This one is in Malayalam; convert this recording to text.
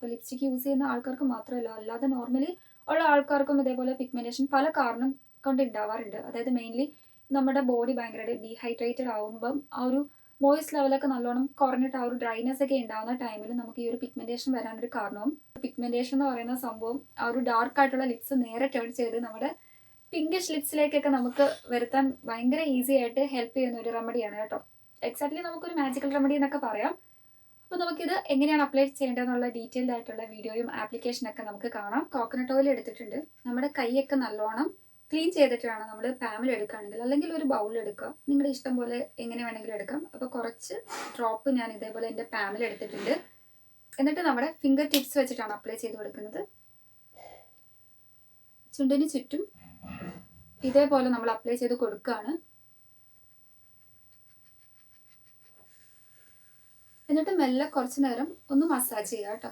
അപ്പോൾ ലിപ്സ്റ്റിക് യൂസ് ചെയ്യുന്ന ആൾക്കാർക്ക് മാത്രമല്ല, അല്ലാതെ നോർമലി ഉള്ള ആൾക്കാർക്കും ഇതേപോലെ പിഗ്മെന്റേഷൻ പല കാരണം കൊണ്ട് ഉണ്ടാവാറുണ്ട്. അതായത് മെയിൻലി നമ്മുടെ ബോഡി ഭയങ്കരമായിട്ട് ഡീഹൈഡ്രേറ്റഡ് ആവുമ്പം ആ ഒരു മോയ്സ് ലെവലൊക്കെ നല്ലോണം കുറഞ്ഞിട്ട് ആ ഒരു ഡ്രൈനെസ് ഒക്കെ ഉണ്ടാകുന്ന ടൈമിൽ നമുക്ക് ഈ ഒരു പിഗ്മെന്റേഷൻ വരാനൊരു കാരണവും പിഗ്മെന്റേഷൻ എന്ന് പറയുന്ന സംഭവം ആ ഒരു ഡാർക്ക് ആയിട്ടുള്ള ലിപ്സ് നേരെ ടേൺ ചെയ്ത് നമ്മുടെ പിങ്കിഷ് ലിപ്സിലേക്കൊക്കെ നമുക്ക് വരുത്താൻ ഭയങ്കര ഈസി ആയിട്ട് ഹെൽപ്പ് ചെയ്യുന്ന ഒരു റെമഡിയാണ് കേട്ടോ. എക്സാക്ട്ലി നമുക്കൊരു മാജിക്കൽ റെമഡി എന്നൊക്കെ പറയാം. അപ്പോൾ നമുക്കിത് എങ്ങനെയാണ് അപ്ലൈ ചെയ്യേണ്ടതെന്നുള്ള ഡീറ്റെയിൽഡ് ആയിട്ടുള്ള വീഡിയോയും ആപ്ലിക്കേഷനൊക്കെ നമുക്ക് കാണാം. കോക്കനട്ട് ഓയിൽ എടുത്തിട്ടുണ്ട്. നമ്മുടെ കൈയൊക്കെ നല്ലോണം ക്ലീൻ ചെയ്തിട്ട് വേണം നമ്മൾ പാമിൽ എടുക്കുകയാണെങ്കിൽ, അല്ലെങ്കിൽ ഒരു ബൗളിൽ എടുക്കുക. നിങ്ങളുടെ ഇഷ്ടം പോലെ എങ്ങനെ വേണമെങ്കിലും എടുക്കാം. അപ്പോൾ കുറച്ച് ഡ്രോപ്പ് ഞാൻ ഇതേപോലെ എൻ്റെ പാമിൽ എടുത്തിട്ടുണ്ട്. എന്നിട്ട് നമ്മുടെ ഫിംഗർ ടിപ്സ് വെച്ചിട്ടാണ് അപ്ലൈ ചെയ്ത് കൊടുക്കുന്നത്. ചുണ്ടിന് ചുറ്റും ഇതേപോലെ നമ്മൾ അപ്ലൈ ചെയ്ത് കൊടുക്കുകയാണ്. എന്നിട്ട് മെല്ലെ കുറച്ച് നേരം ഒന്ന് മസാജ് ചെയ്യുക കേട്ടോ.